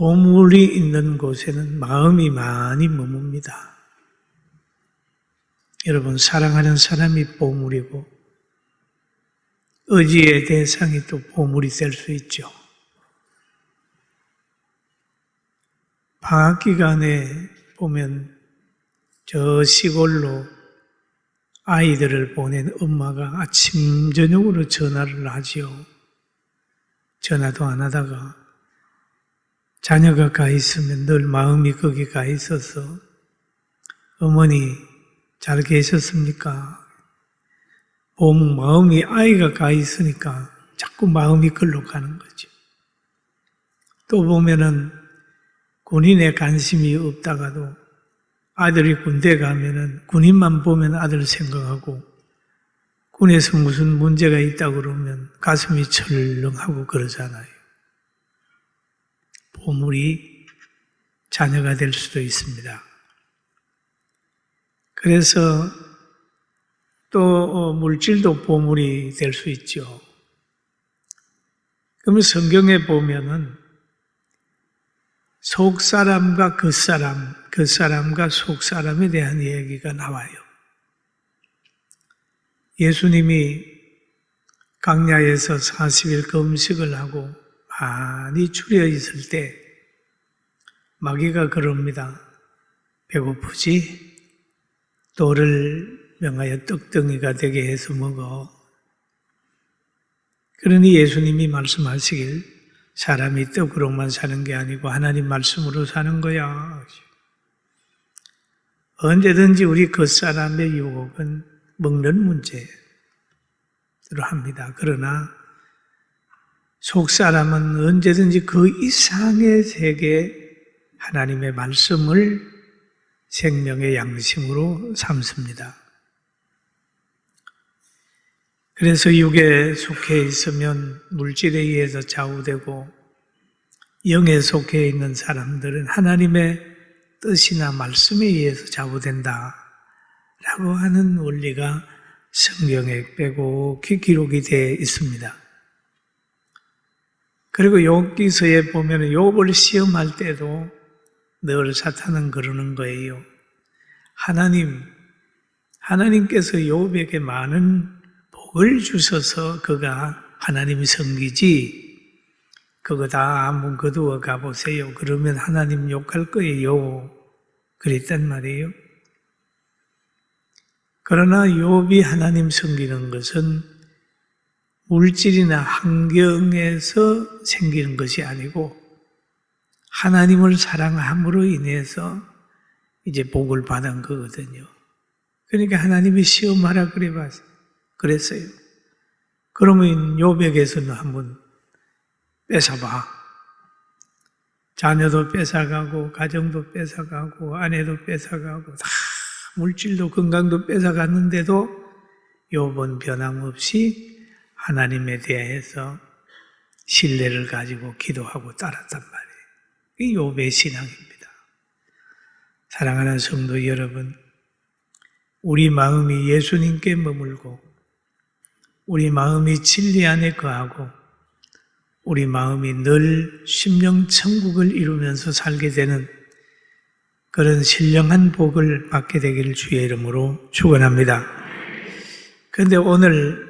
보물이 있는 곳에는 마음이 많이 머뭅니다. 여러분, 사랑하는 사람이 보물이고 의지의 대상이 또 보물이 될 수 있죠. 방학 기간에 보면 저 시골로 아이들을 보낸 엄마가 아침 저녁으로 전화를 하지요. 전화도 안 하다가 자녀가 가 있으면 늘 마음이 거기 가 있어서 어머니 잘 계셨습니까? 마음이 아이가 가 있으니까 자꾸 마음이 글로 가는 거죠. 또 보면은 군인에 관심이 없다가도 아들이 군대 가면은 군인만 보면 아들 생각하고 군에서 무슨 문제가 있다 그러면 가슴이 철렁하고 그러잖아요. 보물이 자녀가 될 수도 있습니다. 그래서 또 물질도 보물이 될 수 있죠. 그러면 성경에 보면은 속사람과 겉사람, 겉사람과 속사람에 대한 얘기가 나와요. 예수님이 광야에서 40일 금식을 하고 많이 줄여 있을 때 마귀가 그럽니다. 배고프지? 돌을 명하여 떡덩이가 되게 해서 먹어. 그러니 예수님이 말씀하시길 사람이 떡으로만 사는 게 아니고 하나님 말씀으로 사는 거야. 언제든지 우리 겉사람의 유혹은 먹는 문제로 합니다. 그러나 속사람은 언제든지 그 이상의 세계 하나님의 말씀을 생명의 양심으로 삼습니다. 그래서 육에 속해 있으면 물질에 의해서 좌우되고 영에 속해 있는 사람들은 하나님의 뜻이나 말씀에 의해서 좌우된다 라고 하는 원리가 성경에 빼곡히 기록이 되어 있습니다. 그리고 욥기서에 보면 욥을 시험할 때도 늘 사탄은 그러는 거예요. 하나님께서 욥에게 많은 복을 주셔서 그가 하나님이 섬기지 그거 다 한번 거두어 가보세요. 그러면 하나님 욕할 거예요. 그랬단 말이에요. 그러나 욥이 하나님 섬기는 것은 물질이나 환경에서 생기는 것이 아니고 하나님을 사랑함으로 인해서 이제 복을 받은 거거든요. 그러니까 하나님이 시험하라 그랬어요. 그러면 욥에게서는 한번 뺏어봐. 자녀도 뺏어가고 가정도 뺏어가고 아내도 뺏어가고 다 물질도 건강도 뺏어갔는데도 욥은 변함없이 하나님에 대해서 신뢰를 가지고 기도하고 따랐단 말이에요. 이게 욥의 신앙입니다. 사랑하는 성도 여러분, 우리 마음이 예수님께 머물고 우리 마음이 진리 안에 거하고 우리 마음이 늘 심령천국을 이루면서 살게 되는 그런 신령한 복을 받게 되기를 주의 이름으로 축원합니다. 그런데 오늘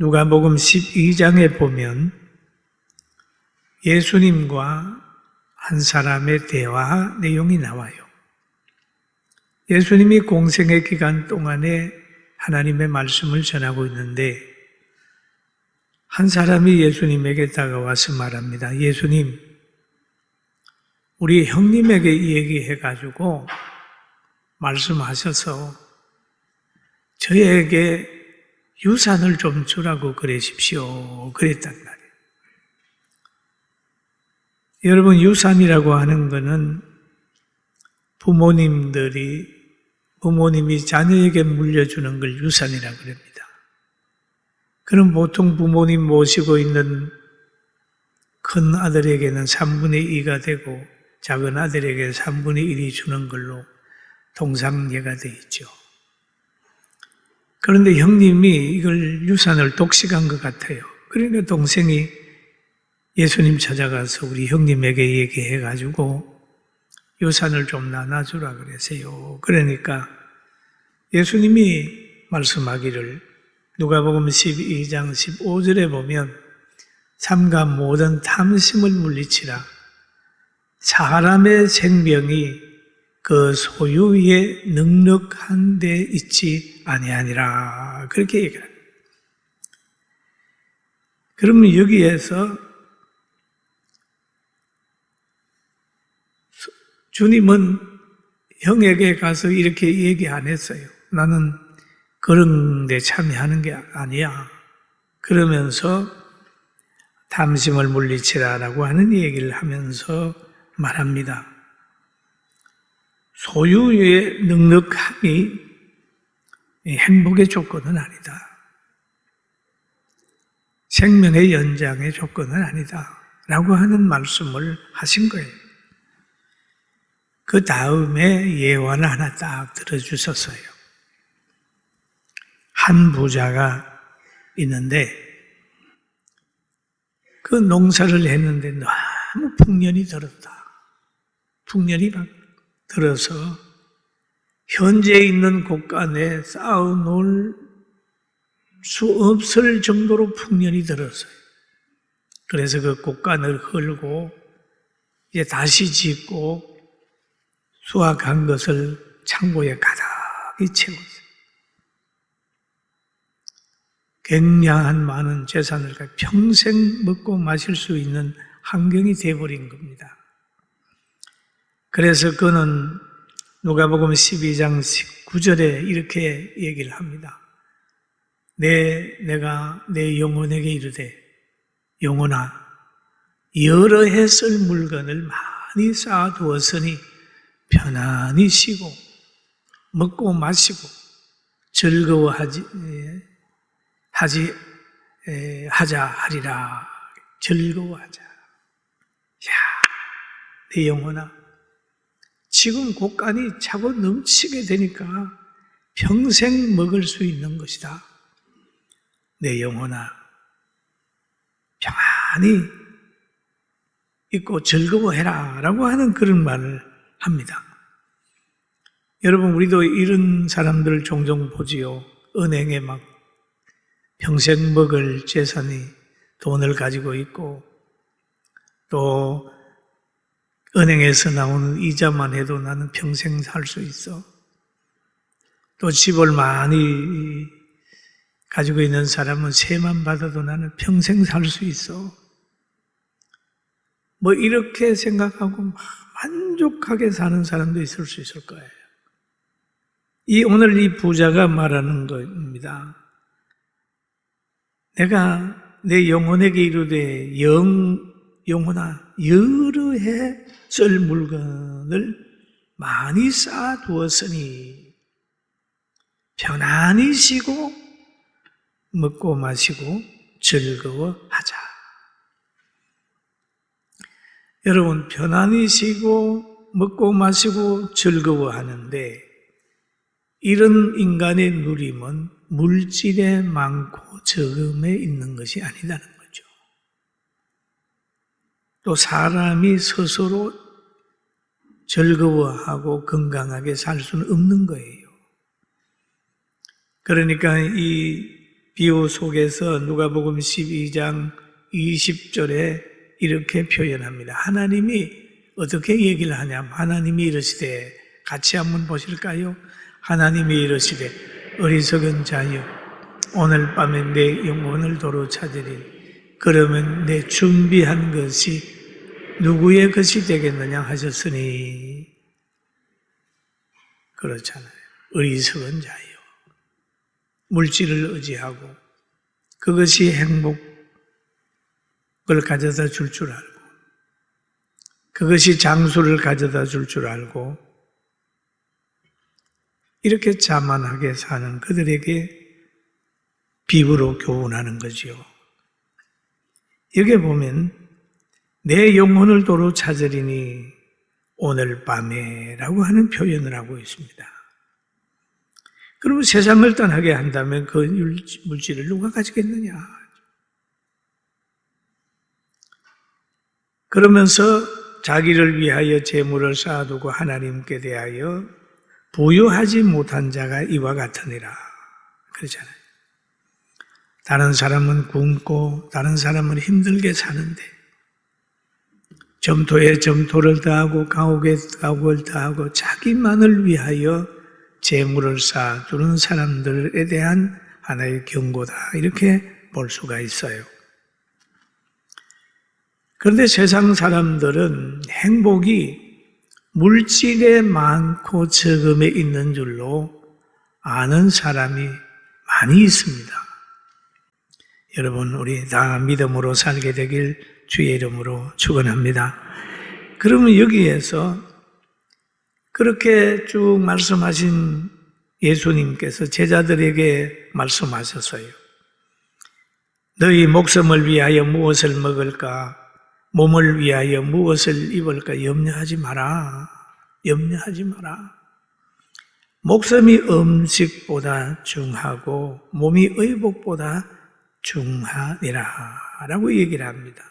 누가복음 12장에 보면 예수님과 한 사람의 대화 내용이 나와요. 예수님이 공생의 기간 동안에 하나님의 말씀을 전하고 있는데 한 사람이 예수님에게 다가와서 말합니다. 예수님, 우리 형님에게 얘기해가지고 말씀하셔서 저에게 유산을 좀 주라고 그러십시오. 그랬단 말이에요. 여러분, 유산이라고 하는 것은 부모님이 자녀에게 물려주는 걸 유산이라고 그럽니다. 그럼 보통 부모님 모시고 있는 큰 아들에게는 3분의 2가 되고 작은 아들에게 3분의 1이 주는 걸로 통상예가 되어 있죠. 그런데 형님이 이걸 유산을 독식한 것 같아요. 그러니까 동생이 예수님 찾아가서 우리 형님에게 얘기해가지고 유산을 좀 나눠주라 그러세요. 그러니까 예수님이 말씀하기를 누가복음 12장 15절에 보면 삼가 모든 탐심을 물리치라. 사람의 생명이 그 소유에 넉넉한 데 있지 아니하니라. 그렇게 얘기합니다. 그러면 여기에서 주님은 형에게 가서 이렇게 얘기 안 했어요. 나는 그런 데 참여하는 게 아니야. 그러면서 탐심을 물리치라라고 하는 얘기를 하면서 말합니다. 소유의 넉넉함이 행복의 조건은 아니다. 생명의 연장의 조건은 아니다. 라고 하는 말씀을 하신 거예요. 그 다음에 예화를 하나 딱 들어주셨어요. 한 부자가 있는데 그 농사를 했는데 너무 풍년이 들었다. 풍년이 막 들어서 현재 있는 곳간에 쌓아놓을 수 없을 정도로 풍년이 들었어요. 그래서 그 곳간을 헐고 이제 다시 짓고 수확한 것을 창고에 가득히 채웠어요. 굉장한 많은 재산을 평생 먹고 마실 수 있는 환경이 되어버린 겁니다. 그래서 그는 누가복음 12장 19절에 이렇게 얘기를 합니다. 내가 내 영혼에게 이르되 영혼아 여러 해 쓸 물건을 많이 쌓아두었으니 편안히 쉬고 먹고 마시고 즐거워하자 하리라. 즐거워하자. 야, 내 영혼아 지금 곳간이 차고 넘치게 되니까 평생 먹을 수 있는 것이다. 내 영혼아 평안히 있고 즐거워해라 라고 하는 그런 말을 합니다. 여러분 우리도 이런 사람들을 종종 보지요. 은행에 막 평생 먹을 재산이 돈을 가지고 있고 또 은행에서 나오는 이자만 해도 나는 평생 살 수 있어. 또 집을 많이 가지고 있는 사람은 세만 받아도 나는 평생 살 수 있어. 뭐 이렇게 생각하고 만족하게 사는 사람도 있을 수 있을 거예요. 오늘 이 부자가 말하는 겁니다. 내가 내 영혼에게 이르되 영혼아 여러 해 쓸 물건을 많이 쌓아두었으니 편안히 쉬고 먹고 마시고 즐거워하자. 여러분 편안히 쉬고 먹고 마시고 즐거워하는데 이런 인간의 누림은 물질에 많고 적음에 있는 것이 아니라는 거죠. 또 사람이 스스로 즐거워하고 건강하게 살 수는 없는 거예요. 그러니까 이 비유 속에서 누가복음 12장 20절에 이렇게 표현합니다. 하나님이 어떻게 얘기를 하냐면 하나님이 이르시되 같이 한번 보실까요? 하나님이 이르시되 어리석은 자여 오늘 밤에 내 영혼을 도로 찾으리. 그러면 내 준비한 것이 누구의 것이 되겠느냐 하셨으니 그렇잖아요. 어리석은 자여 물질을 의지하고 그것이 행복을 가져다 줄 줄 알고 그것이 장수를 가져다 줄 줄 알고 이렇게 자만하게 사는 그들에게 비유로 교훈하는 거지요. 여기에 보면 내 영혼을 도로 찾으리니 오늘 밤에 라고 하는 표현을 하고 있습니다. 그러면 세상을 떠나게 한다면 그 물질을 누가 가지겠느냐? 그러면서 자기를 위하여 재물을 쌓아두고 하나님께 대하여 부유하지 못한 자가 이와 같으니라. 그러잖아요. 다른 사람은 굶고 다른 사람은 힘들게 사는데 점토에 점토를 더하고 가옥에 가옥을 더하고 자기만을 위하여 재물을 쌓아두는 사람들에 대한 하나의 경고다. 이렇게 볼 수가 있어요. 그런데 세상 사람들은 행복이 물질에 많고 적음에 있는 줄로 아는 사람이 많이 있습니다. 여러분, 우리 다 믿음으로 살게 되길 주의 이름으로 축원합니다. 그러면 여기에서 그렇게 쭉 말씀하신 예수님께서 제자들에게 말씀하셨어요. 너희 목숨을 위하여 무엇을 먹을까? 몸을 위하여 무엇을 입을까? 염려하지 마라. 염려하지 마라. 목숨이 음식보다 중하고 몸이 의복보다 중하니라 라고 얘기를 합니다.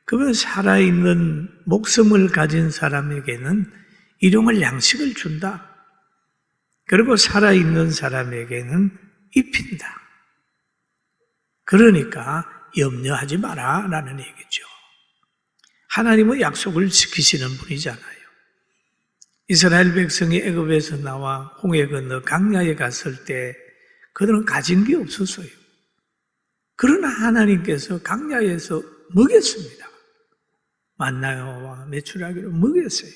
그러면 살아있는 목숨을 가진 사람에게는 일용할 양식을 준다. 그리고 살아있는 사람에게는 입힌다. 그러니까 염려하지 마라 라는 얘기죠. 하나님은 약속을 지키시는 분이잖아요. 이스라엘 백성이 애굽에서 나와 홍해 건너 광야에 갔을 때 그들은 가진 게 없었어요. 그러나 하나님께서 광야에서 먹였습니다. 만나와 메추라기로 먹였어요.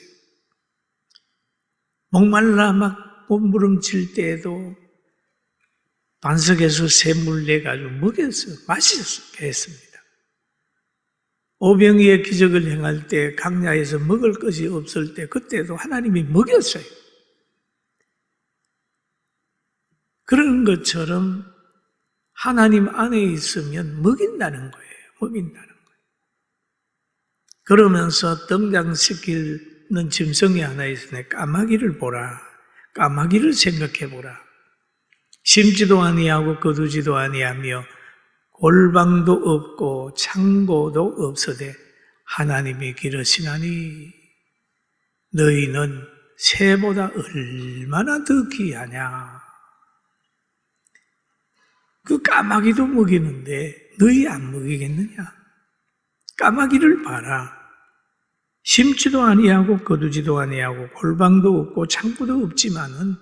목말라 막 몸부림칠 때에도 반석에서 샘물 내가지고 먹였어요. 맛있게 했습니다. 오병이의 기적을 행할 때 광야에서 먹을 것이 없을 때 그때도 하나님이 먹였어요. 그런 것처럼 하나님 안에 있으면 먹인다는 거예요. 먹인다는 거예요. 그러면서 등장시키는 짐승이 하나 있으니 까마귀를 보라. 까마귀를 생각해 보라. 심지도 아니하고 거두지도 아니하며 골방도 없고 창고도 없으되 하나님이 기르시나니 너희는 새보다 얼마나 더 귀하냐. 그 까마귀도 먹이는데 너희 안 먹이겠느냐? 까마귀를 봐라. 심지도 아니하고 거두지도 아니하고 골방도 없고 창고도 없지만은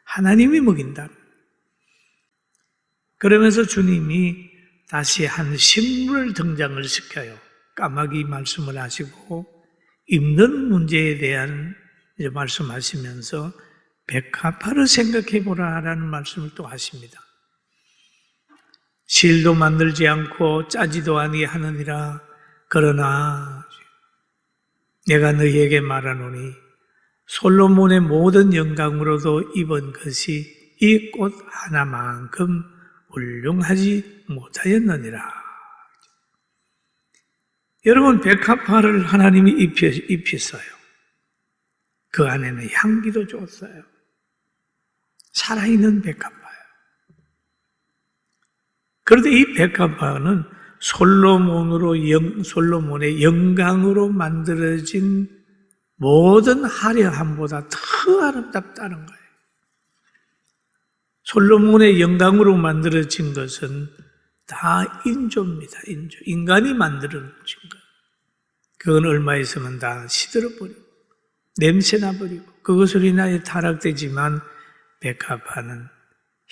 하나님이 먹인다. 그러면서 주님이 다시 한 식물을 등장을 시켜요. 까마귀 말씀을 하시고 입는 문제에 대한 말씀하시면서 백합화를 생각해보라 라는 말씀을 또 하십니다. 실도 만들지 않고 짜지도 아니하느니라. 그러나 내가 너희에게 말하노니 솔로몬의 모든 영광으로도 입은 것이 이 꽃 하나만큼 훌륭하지 못하였느니라. 여러분, 백합화를 하나님이 입혔어요. 그 안에는 향기도 줬어요. 살아있는 백합화예요. 그런데 이 백합화는 솔로몬의 영광으로 만들어진 모든 화려함보다 더 아름답다는 거예요. 솔로몬의 영광으로 만들어진 것은 다 인조입니다. 인조. 인간이 만들어진 거예요. 그건 얼마 있으면 다 시들어버리고 냄새나 버리고 그것으로 인하여 타락되지만 백합화는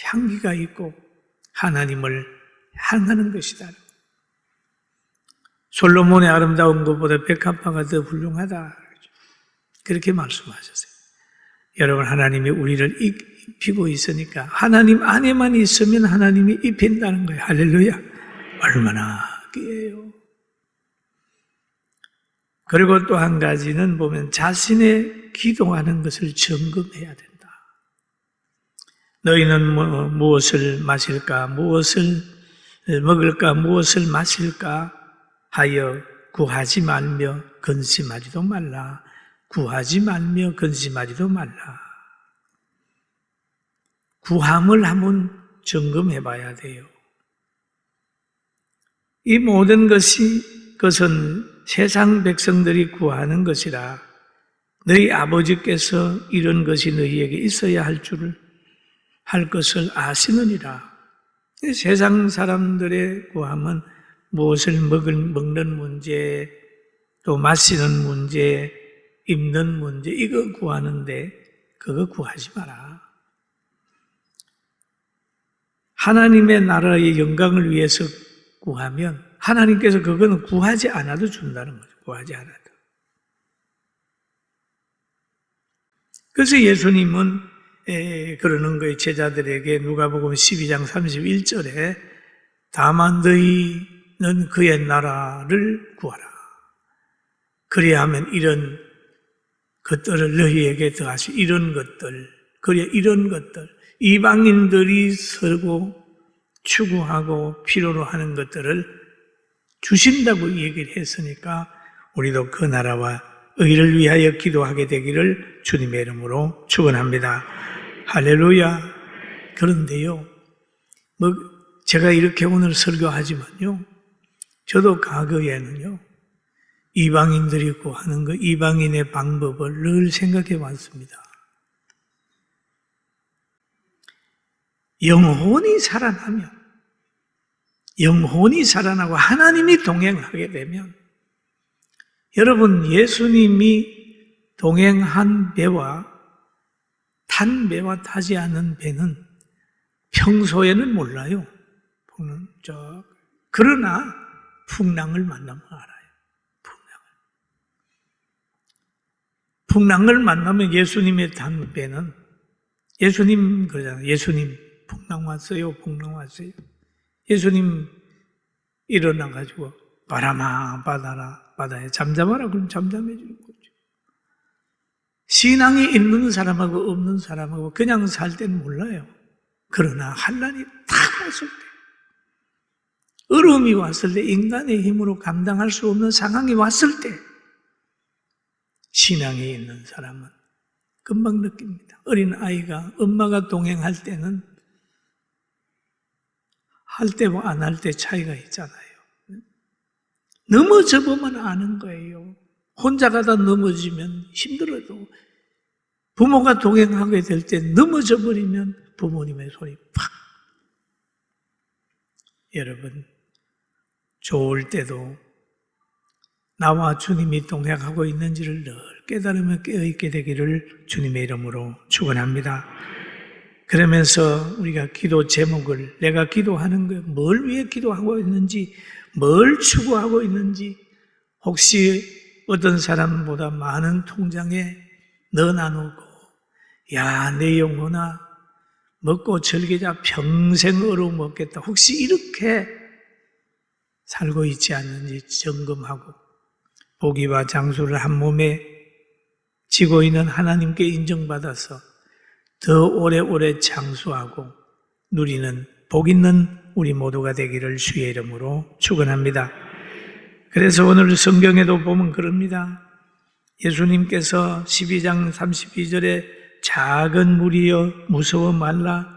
향기가 있고 하나님을 향하는 것이다. 솔로몬의 아름다운 것보다 백합화가 더 훌륭하다. 그렇게 말씀하셨어요. 여러분, 하나님이 우리를 입히고 있으니까 하나님 안에만 있으면 하나님이 입힌다는 거예요. 할렐루야. 얼마나 귀해요. 그리고 또 한 가지는 보면 자신의 기도하는 것을 점검해야 된다. 너희는 무엇을 마실까, 무엇을 먹을까, 무엇을 마실까 하여 구하지 말며 근심하지도 말라. 구하지 말며 근심하지도 말라. 구함을 한번 점검해 봐야 돼요. 이 모든 것이 것은 세상 백성들이 구하는 것이라 너희 아버지께서 이런 것이 너희에게 있어야 할 것을 아시느니라. 세상 사람들의 구함은 무엇을 먹는 문제, 또 마시는 문제, 입는 문제, 이거 구하는데 그거 구하지 마라. 하나님의 나라의 영광을 위해서 구하면 하나님께서 그거는 구하지 않아도 준다는 거죠. 구하지 않아도. 그래서 예수님은 그러는 거예요. 제자들에게 누가복음 12장 31절에 다만 너희는 그의 나라를 구하라. 그리하면 이런 것들을 너희에게 더하시. 이런 것들, 그래 이런 것들, 이방인들이 서고 추구하고 필요로 하는 것들을 주신다고 얘기를 했으니까 우리도 그 나라와 의를 위하여 기도하게 되기를 주님의 이름으로 축원합니다. 할렐루야. 그런데요, 제가 이렇게 오늘 설교하지만요, 저도 과거에는요, 이방인들이 구하는 거, 이방인의 방법을 늘 생각해 봤습니다. 영혼이 살아나고 하나님이 동행하게 되면, 여러분, 예수님이 동행한 배와 탄 배와 타지 않은 배는 평소에는 몰라요. 그러나 풍랑을 만나면 알아요. 풍랑을 만나면 예수님의 탄 배는, 예수님 그러잖아요. 예수님 풍랑 왔어요. 예수님 일어나가지고 바람아 바다에 잠잠하라 그러면 잠잠해지는 거죠. 신앙이 있는 사람하고 없는 사람하고 그냥 살 때는 몰라요. 그러나 환난이 탁 왔을 때, 어려움이 왔을 때, 인간의 힘으로 감당할 수 없는 상황이 왔을 때 신앙이 있는 사람은 금방 느낍니다. 어린 아이가 엄마가 동행할 때는 할 때와 안 할 때 차이가 있잖아요. 넘어져 보면 아는 거예요. 혼자 가다 넘어지면 힘들어도 부모가 동행하게 될 때 넘어져 버리면 부모님의 손이 팍. 여러분, 좋을 때도 나와 주님이 동행하고 있는지를 늘 깨달으며 깨어있게 되기를 주님의 이름으로 축원합니다. 그러면서 우리가 기도 제목을, 내가 기도하는 거, 뭘 위해 기도하고 있는지, 뭘 추구하고 있는지, 혹시 어떤 사람보다 많은 통장에 넣어놔놓고, 야, 내 영혼아, 먹고 즐기자, 평생 얻어 먹겠다. 혹시 이렇게 살고 있지 않는지 점검하고, 보기와 장수를 한 몸에 지고 있는 하나님께 인정받아서 더 오래오래 장수하고 누리는 복 있는 우리 모두가 되기를 주의 이름으로 축원합니다. 그래서 오늘 성경에도 보면 그럽니다. 예수님께서 12장 32절에 작은 무리여 무서워 말라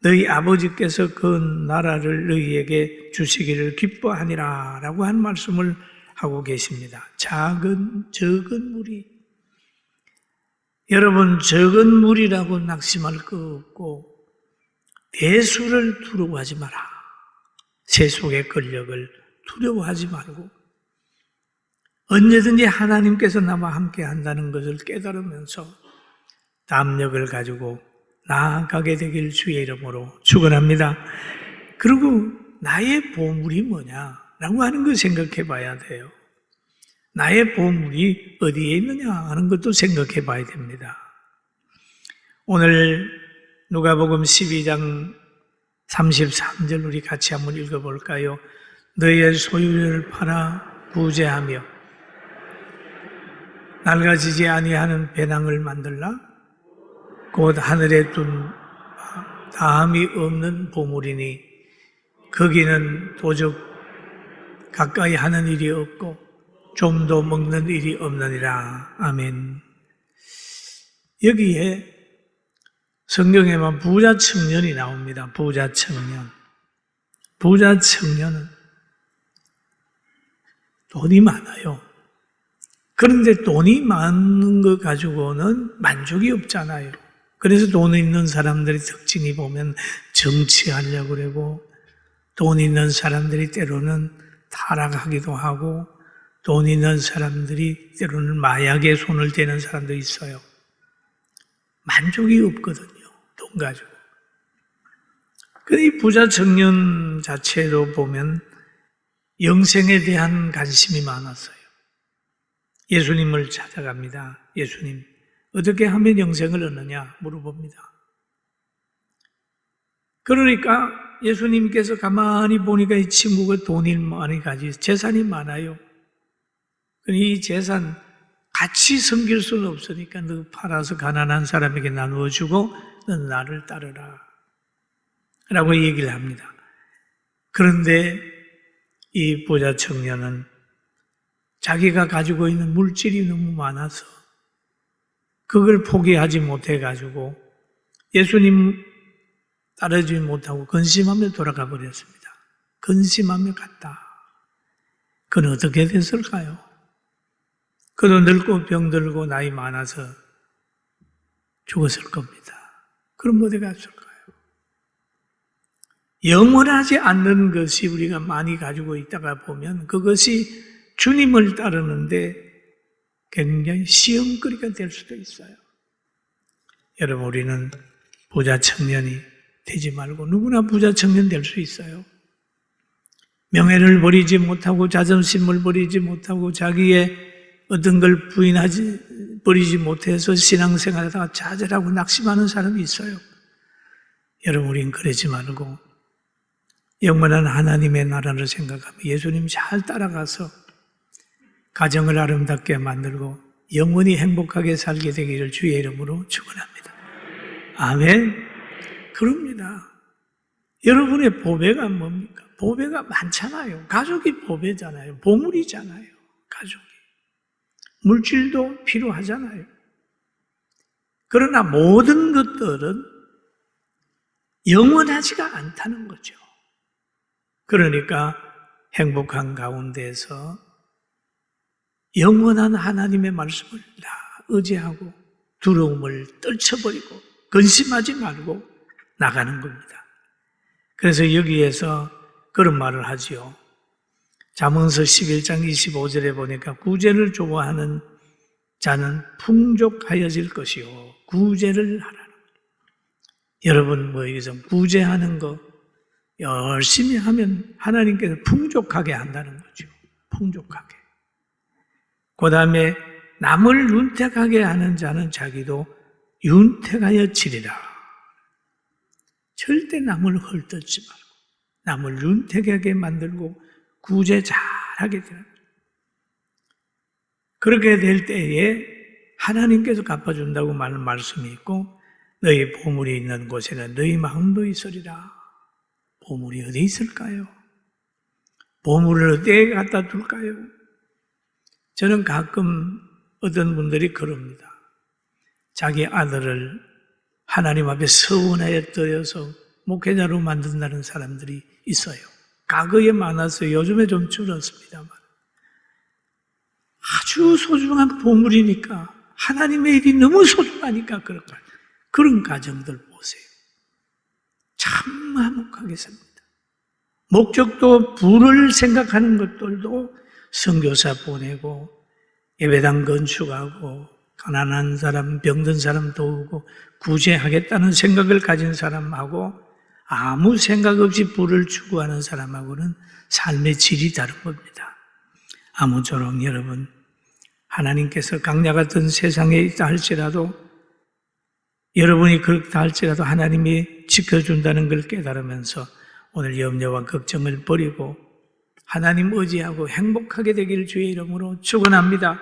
너희 아버지께서 그 나라를 너희에게 주시기를 기뻐하니라 라고 한 말씀을 하고 계십니다. 적은 무리. 여러분, 적은 무리라고 낙심할 거 없고 대수를 두려워하지 마라. 세속의 권력을 두려워하지 말고 언제든지 하나님께서 나와 함께 한다는 것을 깨달으면서 담력을 가지고 나아가게 되길 주의 이름으로 축원합니다. 그리고 나의 보물이 뭐냐라고 하는 걸 생각해 봐야 돼요. 나의 보물이 어디에 있느냐 하는 것도 생각해 봐야 됩니다. 오늘 누가복음 12장 33절 우리 같이 한번 읽어볼까요? 너의 소유를 팔아 부재하며 낡아지지 아니하는 배낭을 만들라 곧 하늘에 둔 다함이 없는 보물이니 거기는 도적 가까이 하는 일이 없고 좀도 먹는 일이 없느니라. 아멘. 여기에 성경에만 부자 청년이 나옵니다. 부자 청년. 부자 청년은 돈이 많아요. 그런데 돈이 많은 거 가지고는 만족이 없잖아요. 그래서 돈 있는 사람들의 특징이 보면 정치하려고 그러고, 돈 있는 사람들이 때로는 타락하기도 하고, 돈 있는 사람들이 때로는 마약에 손을 대는 사람도 있어요. 만족이 없거든요, 돈 가지고. 근데 이 부자 청년 자체로 보면 영생에 대한 관심이 많았어요. 예수님을 찾아갑니다. 예수님, 어떻게 하면 영생을 얻느냐 물어봅니다. 그러니까 예수님께서 가만히 보니까 이 친구가 돈이 많이 가지고 재산이 많아요. 이 재산 같이 섬길 수는 없으니까 너 팔아서 가난한 사람에게 나누어주고 넌 나를 따르라 라고 얘기를 합니다. 그런데 이 부자 청년은 자기가 가지고 있는 물질이 너무 많아서 그걸 포기하지 못해가지고 예수님 따르지 못하고 근심하며 돌아가 버렸습니다. 근심하며 갔다. 그는 어떻게 됐을까요? 그도 늙고 병들고 나이 많아서 죽었을 겁니다. 그럼 어디 갔을까요? 영원하지 않는 것이 우리가 많이 가지고 있다가 보면 그것이 주님을 따르는데 굉장히 시험거리가 될 수도 있어요. 여러분, 우리는 부자 청년이 되지 말고 누구나 부자 청년 될 수 있어요. 명예를 버리지 못하고 자존심을 버리지 못하고 자기의 어떤 걸 버리지 못해서 신앙생활하다가 좌절하고 낙심하는 사람이 있어요. 여러분, 우리는 그러지 말고 영원한 하나님의 나라를 생각하며 예수님 잘 따라가서 가정을 아름답게 만들고 영원히 행복하게 살게 되기를 주의 이름으로 축원합니다. 아멘. 그럽니다. 여러분의 보배가 뭡니까? 보배가 많잖아요. 가족이 보배잖아요. 보물이잖아요. 가족이. 물질도 필요하잖아요. 그러나 모든 것들은 영원하지가 않다는 거죠. 그러니까 행복한 가운데서 영원한 하나님의 말씀을 다 의지하고 두려움을 떨쳐버리고 근심하지 말고 나가는 겁니다. 그래서 여기에서 그런 말을 하지요. 잠언서 11장 25절에 보니까 구제를 좋아하는 자는 풍족하여질 것이요 구제를 하라는 거예요. 여러분, 여기서 구제하는 거 열심히 하면 하나님께서 풍족하게 한다는 거죠. 풍족하게. 그 다음에 남을 윤택하게 하는 자는 자기도 윤택하여 지리라. 절대 남을 헐뜯지 말고 남을 윤택하게 만들고 구제 잘하게 되는 거예요. 그렇게 될 때에 하나님께서 갚아준다고 말하는 말씀이 있고 너희 보물이 있는 곳에는 너희 마음도 있으리라. 보물이 어디 있을까요? 보물을 어디에 갖다 둘까요? 저는 가끔 어떤 분들이 그럽니다. 자기 아들을 하나님 앞에 서원하여 드려서 목회자로 만든다는 사람들이 있어요. 과거에 많았어요. 요즘에 좀 줄었습니다만. 아주 소중한 보물이니까 하나님의 일이 너무 소중하니까 그럴까요? 그런 가정들 보세요. 참 화목하게 삽니다. 목적도 부를 생각하는 것들도 선교사 보내고 예배당 건축하고 가난한 사람, 병든 사람 도우고 구제하겠다는 생각을 가진 사람하고 아무 생각 없이 부를 추구하는 사람하고는 삶의 질이 다른 겁니다. 아무쪼록 여러분, 하나님께서 강야 같은 세상에 있다 할지라도 여러분이 그렇다 할지라도 하나님이 지켜준다는 걸 깨달으면서 오늘 염려와 걱정을 버리고 하나님 의지하고 행복하게 되기를 주의 이름으로 축원합니다.